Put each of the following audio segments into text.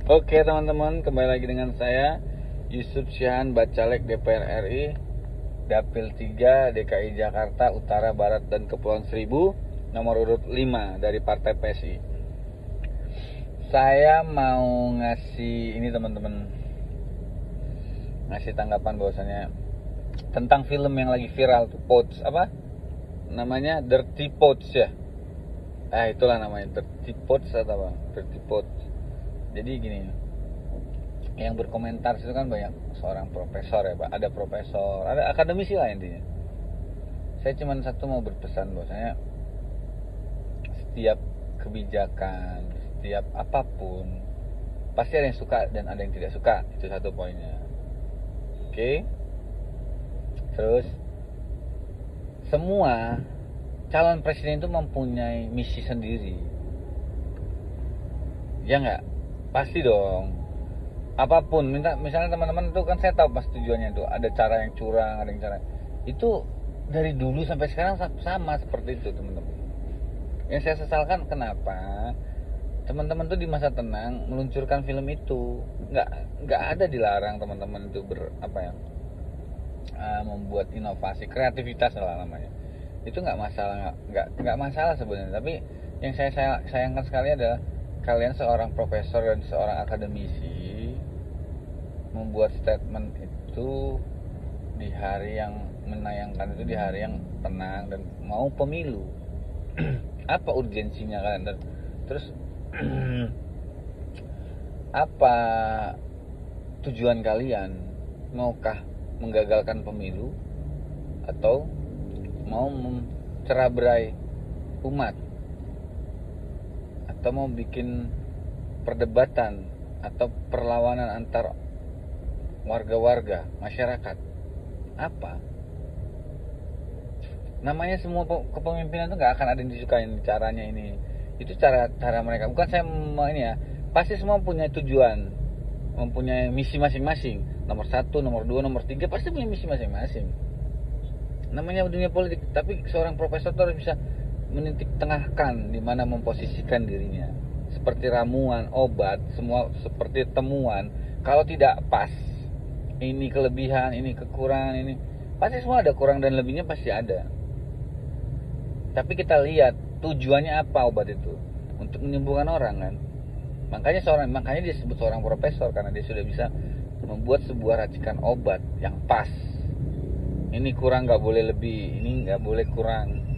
Oke teman-teman, kembali lagi dengan saya Yusuf Syahan, Bacalek DPR RI Dapil 3 DKI Jakarta Utara, Barat, dan Kepulauan Seribu, nomor urut 5 dari Partai PSI. Saya mau ngasih ini teman-teman, ngasih tanggapan bahwasanya tentang film yang lagi viral tuh, Poach, apa namanya, Dirty Poach ya. Itulah namanya, Dirty Poach atau apa, Dirty Poach. Jadi gini, yang berkomentar itu kan banyak seorang profesor ya Pak, ada profesor, ada akademisi lah intinya. Saya cuma satu mau berpesan bahwasanya setiap kebijakan, setiap apapun pasti ada yang suka dan ada yang tidak suka, itu satu poinnya. Oke. Terus semua calon presiden itu mempunyai misi sendiri, ya nggak? Pasti dong. Apapun, misalnya teman-teman itu kan saya tahu pas tujuannya itu ada cara yang curang, ada yang cara itu dari dulu sampai sekarang sama seperti itu teman-teman. Yang saya sesalkan kenapa teman-teman tuh di masa tenang meluncurkan film itu, nggak ada dilarang teman-teman itu membuat inovasi, kreativitas lah namanya. Itu nggak masalah sebenarnya. Tapi yang saya sayangkan sekali adalah kalian seorang profesor dan seorang akademisi membuat statement itu di hari yang menayangkan itu di hari yang tenang dan mau pemilu. Apa urgensinya kalian? Terus apa tujuan kalian? Maukah menggagalkan pemilu atau mau mencerabrai umat, atau mau bikin perdebatan atau perlawanan antar warga-warga, masyarakat? Apa? Namanya semua kepemimpinan itu nggak akan ada yang disukain caranya ini. Itu cara mereka. Bukan saya mau ini ya. Pasti semua punya tujuan, mempunyai misi masing-masing. Nomor 1, nomor 2, nomor 3 pasti punya misi masing-masing. Namanya dunia politik. Tapi seorang profesor itu harus bisa menitik tengahkan di mana memposisikan dirinya. Seperti ramuan, obat, semua seperti temuan. Kalau tidak pas, ini kelebihan, ini kekurangan, ini pasti semua ada kurang dan lebihnya, pasti ada. Tapi kita lihat tujuannya apa obat itu, untuk menyembuhkan orang kan. Makanya dia disebut seorang profesor, karena dia sudah bisa membuat sebuah racikan obat yang pas. Ini kurang nggak boleh lebih, ini nggak boleh kurang.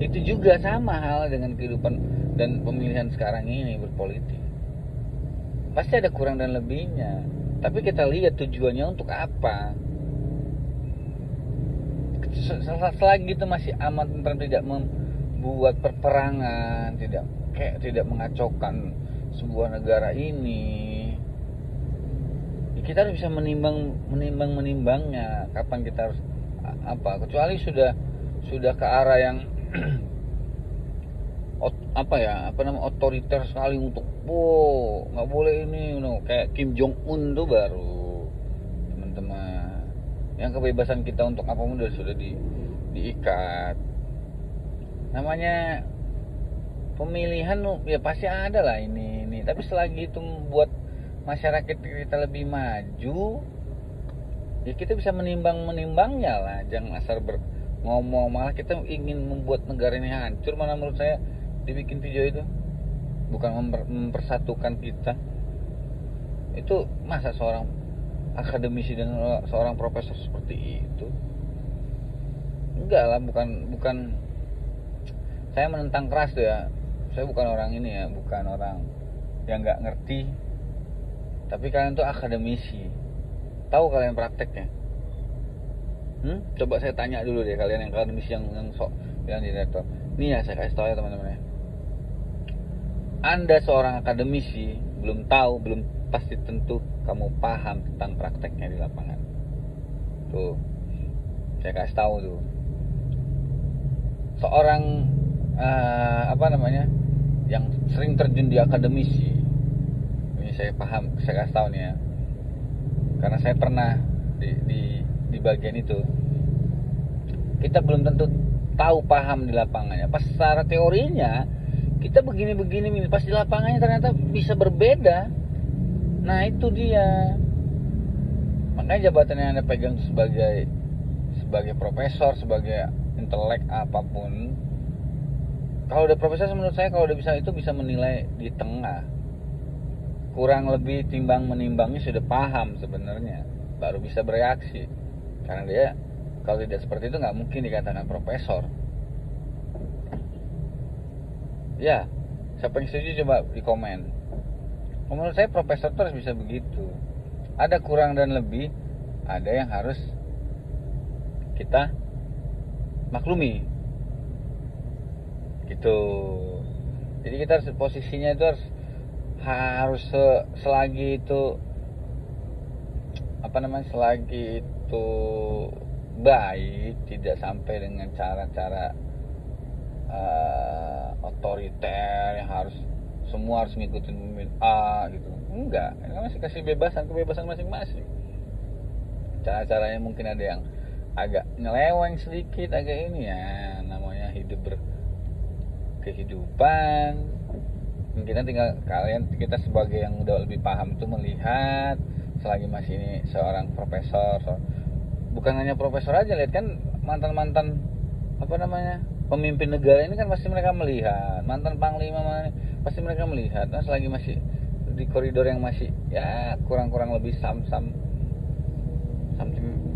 Itu juga sama hal dengan kehidupan dan pemilihan sekarang ini berpolitik. Pasti ada kurang dan lebihnya. Tapi kita lihat tujuannya untuk apa. Selagi itu masih aman tentram, tidak membuat perperangan, tidak mengacaukan sebuah negara ini, kita harus bisa menimbangnya kapan kita harus apa. Kecuali sudah ke arah yang otoriter sekali untuk nggak boleh ini, kayak Kim Jong Un tuh baru teman-teman, yang kebebasan kita untuk apapun sudah diikat. Namanya pemilihan ya pasti ada lah ini. Tapi selagi itu membuat masyarakat kita lebih maju, ya kita bisa menimbangnya lah. Jangan asal ngomong malah kita ingin membuat negara ini hancur. Mana menurut saya dibikin video itu bukan mempersatukan kita. Itu masa seorang akademisi dan seorang profesor seperti itu? Enggak lah, bukan saya menentang keras tuh ya. Saya bukan orang ini ya, bukan orang yang nggak ngerti. Tapi kalian tuh akademisi, tahu kalian prakteknya? Coba saya tanya dulu deh, kalian yang akademisi yang sok bilang direktur. Nih ya, saya kasih tahu ya teman-teman ya. Anda seorang akademisi, belum pasti tentu kamu paham tentang prakteknya di lapangan. Tuh, saya kasih tahu tuh. Seorang yang sering terjun di akademisi, ini saya paham, saya kasih tahu nih ya, karena saya pernah di bagian itu. Kita belum tentu tahu paham di lapangannya. Pas secara teorinya kita begini, pas di lapangannya ternyata bisa berbeda. Nah itu dia, makanya jabatan yang anda pegang sebagai profesor, sebagai intelek apapun, kalau udah profesor menurut saya kalau udah bisa itu bisa menilai di tengah, kurang lebih timbang menimbangnya sudah paham sebenarnya, baru bisa bereaksi. Karena dia kalau tidak seperti itu nggak mungkin dikatakan profesor. Ya, siapa yang setuju coba di komen. Menurut saya profesor terus bisa begitu. Ada kurang dan lebih, ada yang harus kita maklumi. Gitu. Jadi kita harus posisinya itu harus selagi itu selagi itu baik, tidak sampai dengan cara-cara otoriter yang harus semua harus ngikutin pemimpin A gitu. Enggak, ini masih kasih kebebasan masing-masing. Cara-caranya mungkin ada yang agak nyeleweng sedikit, agak ini ya, namanya hidup berkehidupan. Kita sebagai yang udah lebih paham itu melihat, selagi masih ini seorang profesor, bukan hanya profesor aja, lihat kan mantan pemimpin negara ini kan pasti mereka melihat, mantan panglima pasti mereka melihat. Nah selagi masih di koridor yang masih ya kurang-kurang lebih something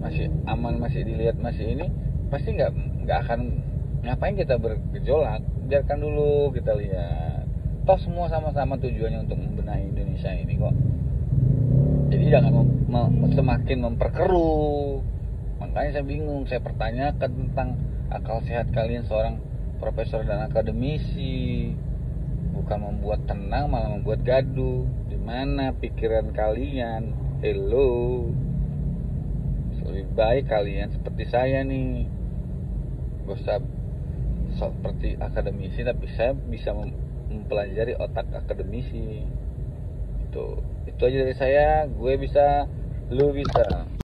masih aman, masih dilihat, masih ini, pasti nggak akan ngapain kita bergejolak. Biarkan dulu kita lihat, toh semua sama-sama tujuannya untuk membenahi Indonesia ini kok. Jadi jangan semakin memperkeruh. Makanya saya bingung, saya pertanyakan tentang akal sehat kalian seorang profesor dan akademisi. Bukan membuat tenang, malah membuat gaduh. Di mana pikiran kalian? Hello. Lebih baik kalian seperti saya nih, gak usah seperti akademisi, tapi saya bisa mempelajari otak akademisi. Itu aja dari saya. Gue bisa, lu bisa.